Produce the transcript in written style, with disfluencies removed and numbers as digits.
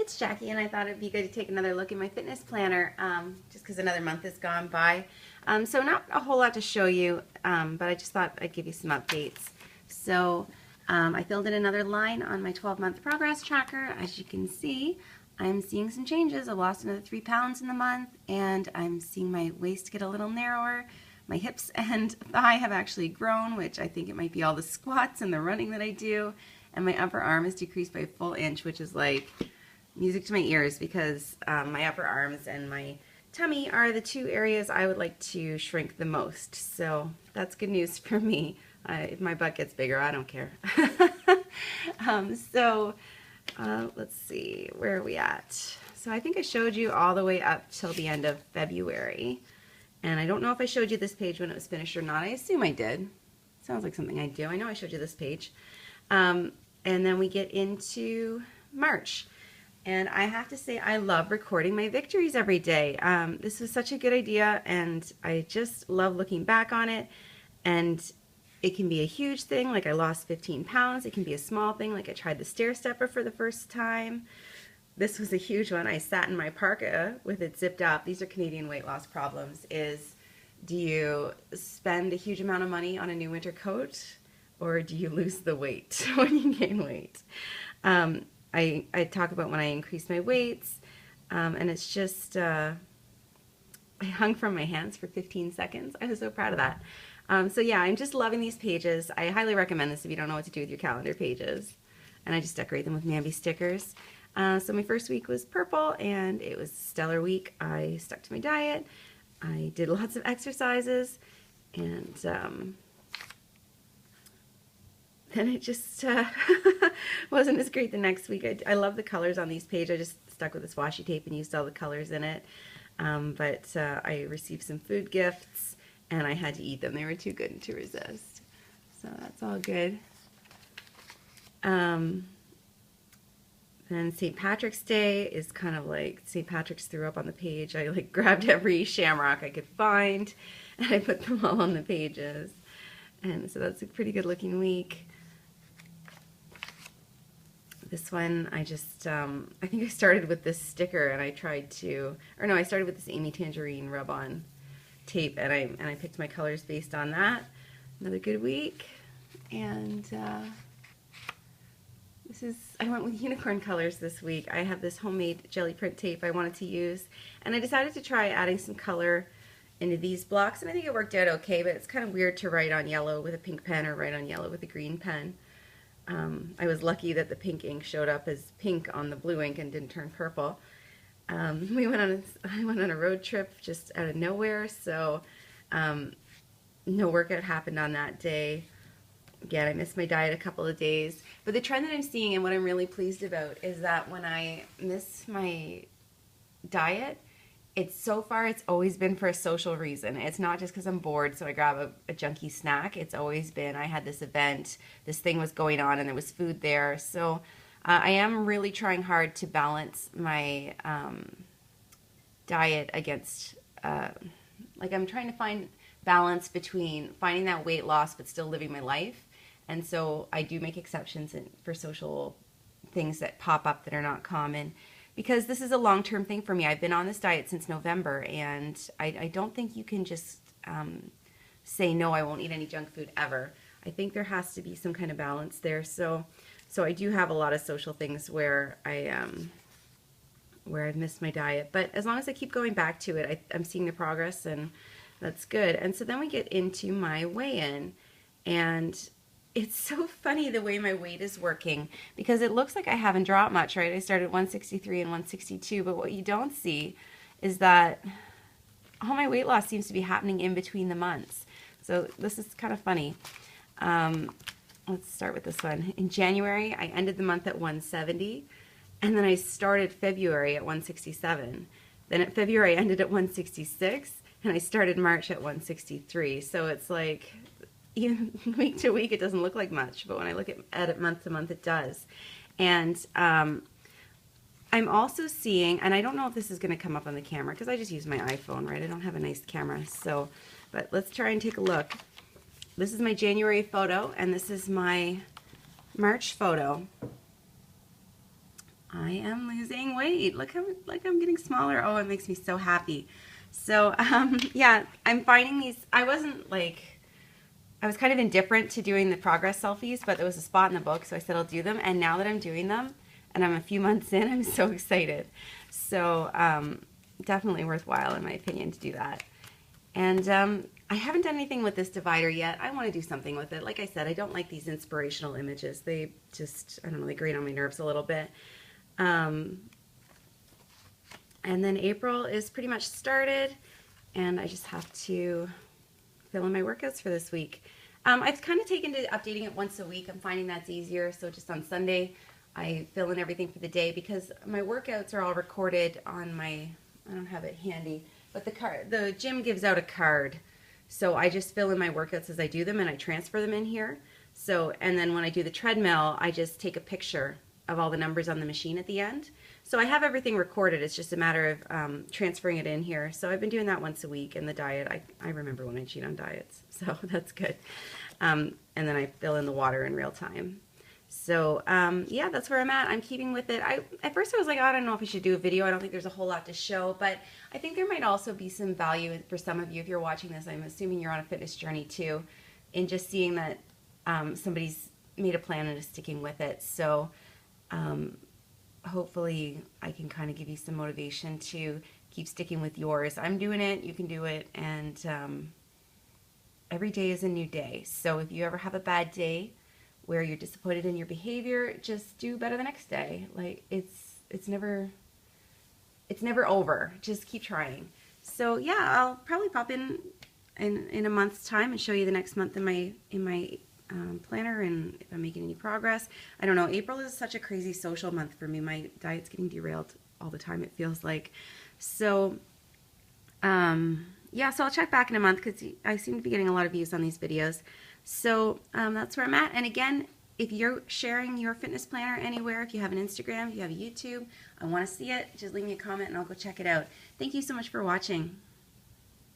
it's Jackie, and I thought it'd be good to take another look at my fitness planner, just because another month has gone by. So not a whole lot to show you, but I just thought I'd give you some updates. So I filled in another line on my 12-month progress tracker. As you can see, I'm seeing some changes. I lost another 3 pounds in the month, and I'm seeing my waist get a little narrower. My hips and thigh have actually grown, which I think it might be all the squats and the running that I do. And my upper arm has decreased by a full inch, which is like music to my ears, because my upper arms and my tummy are the two areas I would like to shrink the most. So that's good news for me. If my butt gets bigger, I don't care. Let's see, where are we at? So I think I showed you all the way up till the end of February. And I don't know if I showed you this page when it was finished or not. I assume I did. Sounds like something I do. I know I showed you this page. And then we get into March. And I have to say, I love recording my victories every day. This was such a good idea, and I just love looking back on it. And it can be a huge thing, like I lost 15 pounds. It can be a small thing, like I tried the stair stepper for the first time. This was a huge one. I sat in my parka with it zipped up. These are Canadian weight loss problems. Do you spend a huge amount of money on a new winter coat, or do you lose the weight when you gain weight? I talk about when I increased my weights, and it's just, I hung from my hands for 15 seconds. I was so proud of that. So yeah, I'm just loving these pages. I highly recommend this if you don't know what to do with your calendar pages. And I just decorate them with MAMBI stickers. So my first week was purple, and it was a stellar week. I stuck to my diet. I did lots of exercises, and then it just wasn't as great the next week. I love the colors on these pages. I just stuck with this washi tape and used all the colors in it. But I received some food gifts, and I had to eat them. They were too good to resist. So that's all good. Then St. Patrick's Day is kind of like St. Patrick's threw up on the page. I like grabbed every shamrock I could find, and I put them all on the pages. And so that's a pretty good looking week. This one, I just, I think I started with this sticker, and I started with this Amy Tangerine rub-on tape, and I picked my colors based on that. Another good week. And I went with unicorn colors this week. I have this homemade jelly print tape I wanted to use, and I decided to try adding some color into these blocks, and I think it worked out okay, but it's kind of weird to write on yellow with a pink pen or write on yellow with a green pen. I was lucky that the pink ink showed up as pink on the blue ink and didn't turn purple. I went on a road trip just out of nowhere, so no workout happened on that day. Again, I missed my diet a couple of days. But the trend that I'm seeing, and what I'm really pleased about, is that when I miss my diet, so far it's always been for a social reason. It's not just because I'm bored, so I grab a junky snack. It's always been, I had this event, this thing was going on, and there was food there. So I am really trying hard to balance my diet against, like I'm trying to find balance between finding that weight loss but still living my life. And so I do make exceptions for social things that pop up that are not common, because this is a long-term thing for me. I've been on this diet since November, and I don't think you can just say, no, I won't eat any junk food ever. I think there has to be some kind of balance there. So I do have a lot of social things where I've missed my diet. But as long as I keep going back to it, I'm seeing the progress, and that's good. And so then we get into my weigh-in, and it's so funny the way my weight is working, because it looks like I haven't dropped much, right? I started 163 and 162, but what you don't see is that all my weight loss seems to be happening in between the months. So this is kind of funny. Let's start with this one. In January, I ended the month at 170, and then I started February at 167. Then at February, I ended at 166, and I started March at 163. So it's like, even week to week, it doesn't look like much, but when I look at it month to month, it does. And I'm also seeing, and I don't know if this is going to come up on the camera, because I just use my iPhone, right? I don't have a nice camera, so, but let's try and take a look. This is my January photo, and this is my March photo. I am losing weight. Look how I'm getting smaller. Oh, it makes me so happy. So yeah, I'm finding these. I was kind of indifferent to doing the progress selfies, but there was a spot in the book, so I said I'll do them. And now that I'm doing them, and I'm a few months in, I'm so excited. So definitely worthwhile, in my opinion, to do that. And I haven't done anything with this divider yet. I want to do something with it. Like I said, I don't like these inspirational images. They just, I don't know, they grate on my nerves a little bit. And then April is pretty much started, and I just have to fill in my workouts for this week. I've kind of taken to updating it once a week. I'm finding that's easier. So just on Sunday, I fill in everything for the day, because my workouts are all recorded on my, I don't have it handy, but the gym gives out a card. So I just fill in my workouts as I do them, and I transfer them in here. So, and then when I do the treadmill, I just take a picture of all the numbers on the machine at the end. So I have everything recorded. It's just a matter of transferring it in here. So I've been doing that once a week. And the diet, I remember when I cheat on diets, so that's good. And then I fill in the water in real time. So yeah, that's where I'm at. I'm keeping with it. At first I was like, oh, I don't know if we should do a video. I don't think there's a whole lot to show, but I think there might also be some value for some of you if you're watching this. I'm assuming you're on a fitness journey too, in just seeing that somebody's made a plan and is sticking with it. So hopefully I can kind of give you some motivation to keep sticking with yours. I'm doing it, you can do it, and every day is a new day. So if you ever have a bad day where you're disappointed in your behavior, just do better the next day. Like it's never over. Just keep trying. So yeah, I'll probably pop in a month's time and show you the next month in my planner, and if I'm making any progress. I don't know, April is such a crazy social month for me. My diet's getting derailed all the time, it feels like. So yeah, so I'll check back in a month, because I seem to be getting a lot of views on these videos. So that's where I'm at. And again, if you're sharing your fitness planner anywhere, if you have an Instagram, if you have a YouTube, I want to see it, just leave me a comment and I'll go check it out. Thank you so much for watching.